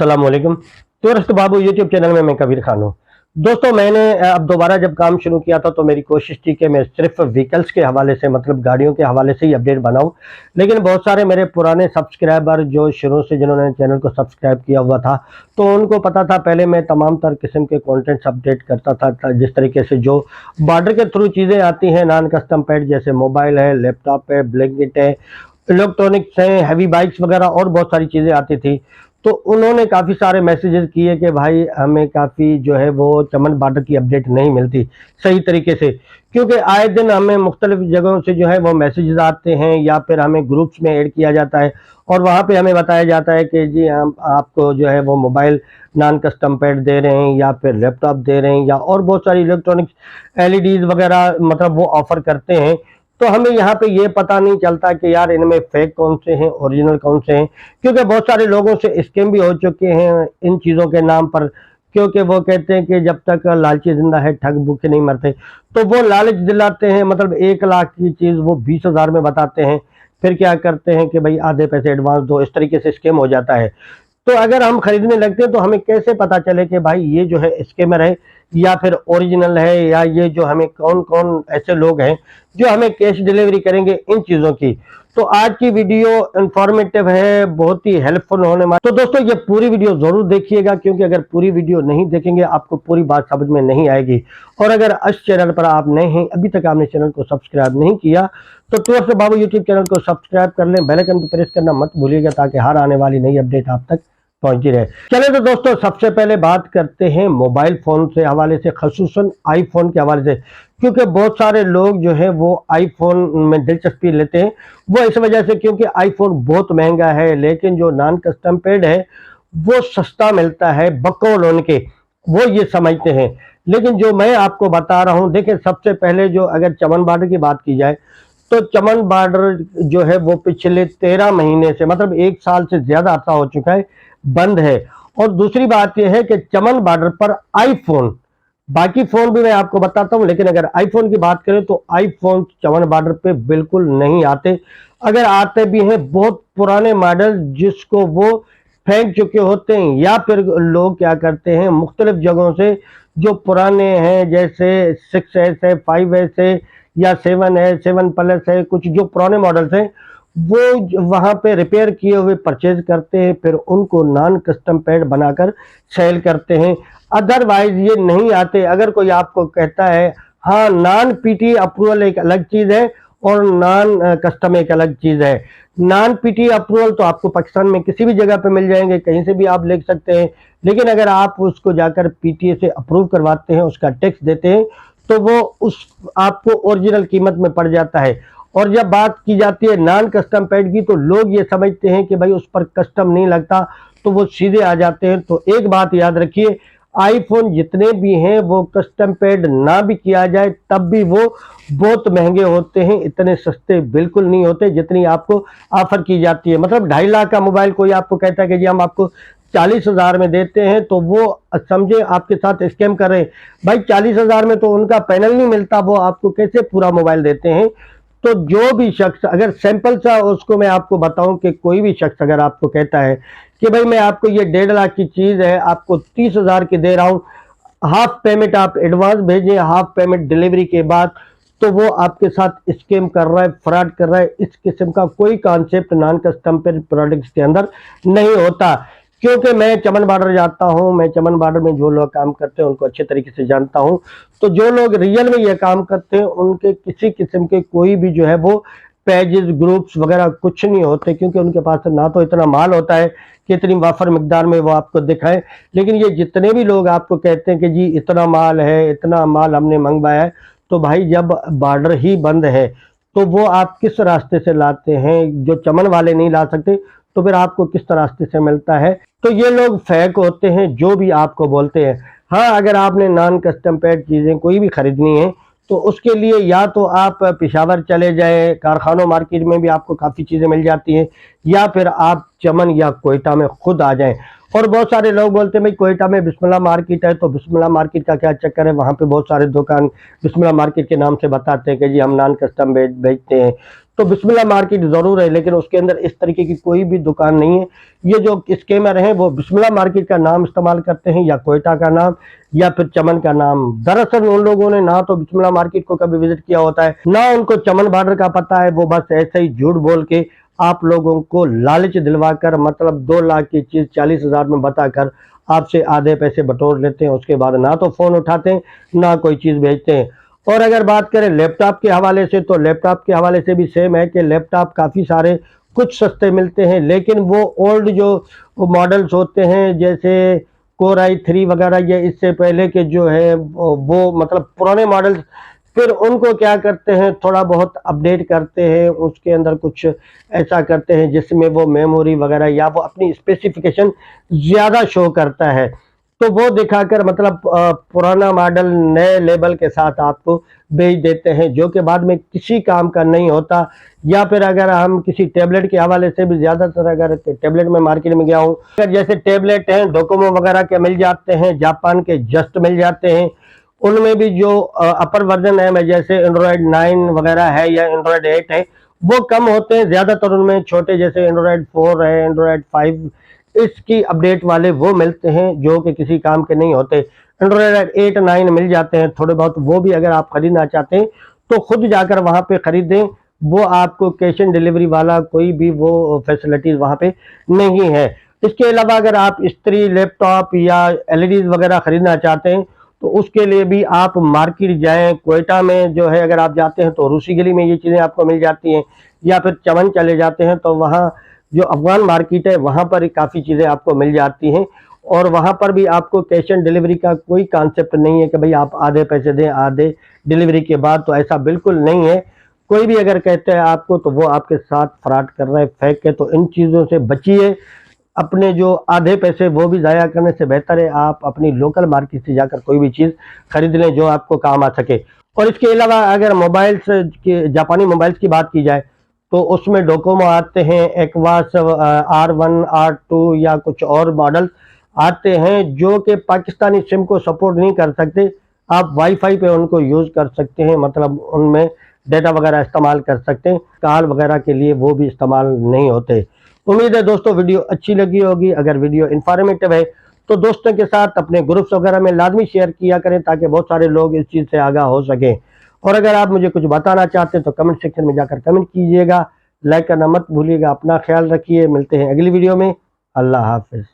अस्सलाम वालेकुम। टूरिस्ट बाबू YouTube channel में मैं कबीर खान हूँ। दोस्तों, मैंने अब दोबारा जब काम शुरू किया था तो मेरी कोशिश थी कि मैं सिर्फ व्हीकल्स के हवाले से, मतलब गाड़ियों के हवाले से ही अपडेट बनाऊं। लेकिन बहुत सारे मेरे पुराने सब्सक्राइबर जो शुरू से जिन्होंने चैनल को सब्सक्राइब किया हुआ था, तो उनको पता था पहले मैं तमाम तर किस्म के कंटेंट्स अपडेट करता था। जिस तरीके से जो बॉर्डर के थ्रू चीज़ें आती हैं, नॉन कस्टम पेड, जैसे मोबाइल है, लैपटॉप है, ब्लैंकेट है, इलेक्ट्रॉनिक्स हैं, हैवी बाइक्स वगैरह और बहुत सारी चीज़ें आती थी। तो उन्होंने काफ़ी सारे मैसेजेस किए कि भाई हमें काफ़ी जो है वो चमन बॉर्डर की अपडेट नहीं मिलती सही तरीके से, क्योंकि आए दिन हमें मुख्तलिफ जगहों से जो है वो मैसेजेस आते हैं या फिर हमें ग्रुप्स में ऐड किया जाता है और वहाँ पे हमें बताया जाता है कि जी हम आपको जो है वो मोबाइल नॉन कस्टम पेड दे रहे हैं या फिर लैपटॉप दे रहे हैं या और बहुत सारी इलेक्ट्रॉनिक्स एलईडीज वगैरह, मतलब वो ऑफर करते हैं। तो हमें यहाँ पे ये पता नहीं चलता कि यार इनमें फेक कौन से हैं, ओरिजिनल कौन से हैं, क्योंकि बहुत सारे लोगों से स्कैम भी हो चुके हैं इन चीज़ों के नाम पर। क्योंकि वो कहते हैं कि जब तक लालची जिंदा है ठग भूखे नहीं मरते, तो वो लालच दिलाते हैं, मतलब 1 लाख की चीज़ वो 20,000 में बताते हैं। फिर क्या करते हैं कि भाई आधे पैसे एडवांस दो, इस तरीके से स्कैम हो जाता है। तो अगर हम खरीदने लगते हैं तो हमें कैसे पता चले कि भाई ये जो है स्कैमर है या फिर ओरिजिनल है, या ये जो हमें कौन कौन ऐसे लोग हैं जो हमें कैश डिलीवरी करेंगे इन चीज़ों की। तो आज की वीडियो इंफॉर्मेटिव है, बहुत ही हेल्पफुल होने वाली। तो दोस्तों, ये पूरी वीडियो जरूर देखिएगा, क्योंकि अगर पूरी वीडियो नहीं देखेंगे आपको पूरी बात समझ में नहीं आएगी। और अगर इस चैनल पर आप नए हैं, अभी तक आपने चैनल को सब्सक्राइब नहीं किया, तो टूरिस्ट बाबू यूट्यूब चैनल को सब्सक्राइब कर लें, बेल आइकन को प्रेस करना मत भूलिएगा, ताकि हर आने वाली नई अपडेट आप तक पहुंची रहे। चले तो दोस्तों, सबसे पहले बात करते हैं मोबाइल फोन से हवाले से, खसूसन आईफोन के हवाले से, क्योंकि बहुत सारे लोग जो है वो आईफोन में दिलचस्पी लेते हैं। वो इस वजह से क्योंकि आईफोन बहुत महंगा है, लेकिन जो नॉन कस्टम पेड है वो सस्ता मिलता है बकौल उनके, वो ये समझते हैं। लेकिन जो मैं आपको बता रहा हूं, देखिए सबसे पहले जो अगर चमन बॉर्डर की बात की जाए, तो चमन बॉर्डर जो है वो पिछले 13 महीने से, मतलब 1 साल से ज्यादा अर्सा हो चुका है, बंद है। और दूसरी बात यह है कि चमन बॉर्डर पर आईफोन, बाकी फोन भी मैं आपको बताता हूं, लेकिन अगर आईफोन की बात करें तो आईफोन चमन बॉर्डर पे बिल्कुल नहीं आते। अगर आते भी हैं बहुत पुराने मॉडल जिसको वो फेंक चुके होते हैं, या फिर लोग क्या करते हैं मुख्तलिफ जगहों से जो पुराने हैं, जैसे 6S है, 5S है, या 7 है, 7 प्लस है, कुछ जो पुराने मॉडल्स हैं वो वहां पे रिपेयर किए हुए परचेज करते हैं, फिर उनको नॉन कस्टम पेड बनाकर सेल करते हैं। अदरवाइज ये नहीं आते। अगर कोई आपको कहता है हाँ नॉन पीटी अप्रूवल एक अलग चीज है और नॉन कस्टम एक अलग चीज है। नॉन पीटी अप्रूवल तो आपको पाकिस्तान में किसी भी जगह पे मिल जाएंगे, कहीं से भी आप ले सकते हैं। लेकिन अगर आप उसको जाकर पीटीए से अप्रूव करवाते हैं, उसका टैक्स देते हैं, तो वो उस आपको ओरिजिनल कीमत में पड़ जाता है। और जब बात की जाती है नॉन कस्टम पेड की, तो लोग ये समझते हैं कि भाई उस पर कस्टम नहीं लगता, तो वो सीधे आ जाते हैं। तो एक बात याद रखिए, आईफोन जितने भी हैं वो कस्टम पेड ना भी किया जाए तब भी वो बहुत महंगे होते हैं, इतने सस्ते बिल्कुल नहीं होते जितनी आपको ऑफर की जाती है। मतलब 2.5 लाख का मोबाइल कोई आपको कहता है कि जी हम आपको 40,000 में देते हैं, तो वो समझे आपके साथ स्कैम कर रहे हैं। भाई 40,000 में तो उनका पैनल नहीं मिलता, वो आपको कैसे पूरा मोबाइल देते हैं। तो जो भी शख्स, अगर सैंपल सा उसको मैं आपको बताऊं कि कोई भी शख्स अगर आपको कहता है कि भाई मैं आपको ये 1.5 लाख की चीज है आपको 30,000 की दे रहा हूं, हाफ पेमेंट आप एडवांस भेजें, हाफ पेमेंट डिलीवरी के बाद, तो वो आपके साथ स्कैम कर रहा है, फ्रॉड कर रहा है। इस किस्म का कोई कॉन्सेप्ट नॉन कस्टम प्रोडक्ट्स के अंदर नहीं होता। क्योंकि मैं चमन बॉर्डर जाता हूं, मैं चमन बॉर्डर में जो लोग काम करते हैं उनको अच्छे तरीके से जानता हूं। तो जो लोग रियल में ये काम करते हैं उनके किसी किस्म के कोई भी जो है वो पेजेस, ग्रुप्स वगैरह कुछ नहीं होते, क्योंकि उनके पास ना तो इतना माल होता है कि इतनी वाफर मिकदार में वो आपको दिखाएं। लेकिन ये जितने भी लोग आपको कहते हैं कि जी इतना माल है, इतना माल हमने मंगवाया है, तो भाई जब बॉर्डर ही बंद है तो वो आप किस रास्ते से लाते हैं? जो चमन वाले नहीं ला सकते तो फिर आपको किस रास्ते से मिलता है? तो ये लोग फेक होते हैं जो भी आपको बोलते हैं। हाँ, अगर आपने नॉन कस्टम पेड चीज़ें कोई भी खरीदनी है तो उसके लिए या तो आप पेशावर चले जाएं, कारखानों मार्केट में भी आपको काफ़ी चीज़ें मिल जाती हैं, या फिर आप चमन या कोयटा में खुद आ जाएं। और बहुत सारे लोग बोलते हैं भाई कोयटा में बिस्मिल्लाह मार्केट है, तो बिस्मिल्लाह मार्केट का क्या चक्कर है? वहाँ पे बहुत सारे दुकान बिस्मिल्लाह मार्केट के नाम से बताते हैं कि जी हम नॉन कस्टम बेचते हैं। तो बिस्मिल्लाह मार्केट जरूर है, लेकिन उसके अंदर इस तरीके की कोई भी दुकान नहीं है। ये जो स्कैमर हैं वो बिस्मिल्लाह मार्केट का नाम इस्तेमाल करते हैं, या कोयटा का नाम, या फिर चमन का नाम। दरअसल उन लोगों ने ना तो बिस्मिल्लाह मार्केट को कभी विजिट किया होता है, ना उनको चमन बॉर्डर का पता है। वो बस ऐसे ही झूठ बोल के आप लोगों को लालच दिलवाकर, मतलब 2 लाख की चीज 40,000 में बताकर आपसे आधे पैसे बटोर लेते हैं। उसके बाद ना तो फोन उठाते हैं, ना कोई चीज भेजते हैं। और अगर बात करें लैपटॉप के हवाले से, तो लैपटॉप के हवाले से भी सेम है कि लैपटॉप काफ़ी सारे कुछ सस्ते मिलते हैं, लेकिन वो ओल्ड जो मॉडल्स होते हैं, जैसे कोर i3 वगैरह, या इससे पहले के जो है वो मतलब पुराने मॉडल्स, फिर उनको क्या करते हैं, थोड़ा बहुत अपडेट करते हैं, उसके अंदर कुछ ऐसा करते हैं जिसमें वो मेमोरी वगैरह या वो अपनी स्पेसिफिकेशन ज़्यादा शो करता है। तो वो दिखाकर मतलब पुराना मॉडल नए लेबल के साथ आपको बेच देते हैं, जो कि बाद में किसी काम का नहीं होता। या फिर अगर हम किसी टैबलेट के हवाले से भी, ज़्यादातर अगर टैबलेट में मार्केट में गया हूँ, अगर जैसे टैबलेट हैं डोकोमो वगैरह के मिल जाते हैं, जापान के जस्ट मिल जाते हैं। उनमें भी जो अपर वर्जन है, जैसे एंड्रॉयड 9 वगैरह है या एंड्रॉयड 8 है, वो कम होते हैं। ज़्यादातर उनमें छोटे जैसे एंड्रॉयड 4 है, एंड्रॉयड 5, इसकी अपडेट वाले वो मिलते हैं, जो कि किसी काम के नहीं होते। एंड्रॉयड 8 9 मिल जाते हैं थोड़े बहुत, वो भी अगर आप खरीदना चाहते हैं तो खुद जाकर वहां पे खरीदें। वो आपको कैश ऑन डिलीवरी वाला कोई भी वो फैसिलिटीज वहां पे नहीं है। इसके अलावा अगर आप स्त्री लैपटॉप या एलईडीज वगैरह खरीदना चाहते हैं, तो उसके लिए भी आप मार्केट जाएं। कोयटा में जो है अगर आप जाते हैं तो रूसी गली में ये चीज़ें आपको मिल जाती हैं, या फिर चमन चले जाते हैं तो वहाँ जो अफगान मार्केट है वहाँ पर काफ़ी चीज़ें आपको मिल जाती हैं। और वहाँ पर भी आपको कैश ऑन डिलीवरी का कोई कॉन्सेप्ट नहीं है कि भाई आप आधे पैसे दें आधे डिलीवरी के बाद, तो ऐसा बिल्कुल नहीं है। कोई भी अगर कहते हैं आपको तो वो आपके साथ फ्रॉड कर रहा है, फेक है। तो इन चीज़ों से बचिए। अपने जो आधे पैसे वो भी ज़ाया करने से बेहतर है आप अपनी लोकल मार्केट से जाकर कोई भी चीज़ खरीद लें जो आपको काम आ सके। और इसके अलावा अगर मोबाइल्स की, जापानी मोबाइल्स की बात की जाए, तो उसमें डोकोमो आते हैं, एक्वास R1 R2 या कुछ और मॉडल आते हैं जो कि पाकिस्तानी सिम को सपोर्ट नहीं कर सकते। आप वाईफाई पे उनको यूज़ कर सकते हैं, मतलब उनमें डेटा वगैरह इस्तेमाल कर सकते हैं। कॉल वगैरह के लिए वो भी इस्तेमाल नहीं होते। उम्मीद है दोस्तों वीडियो अच्छी लगी होगी। अगर वीडियो इन्फॉर्मेटिव है तो दोस्तों के साथ अपने ग्रुप्स वगैरह में लाजमी शेयर किया करें, ताकि बहुत सारे लोग इस चीज़ से आगाह हो सकें। और अगर आप मुझे कुछ बताना चाहते हैं तो कमेंट सेक्शन में जाकर कमेंट कीजिएगा। लाइक करना मत भूलिएगा। अपना ख्याल रखिए। मिलते हैं अगली वीडियो में। अल्लाह हाफिज़।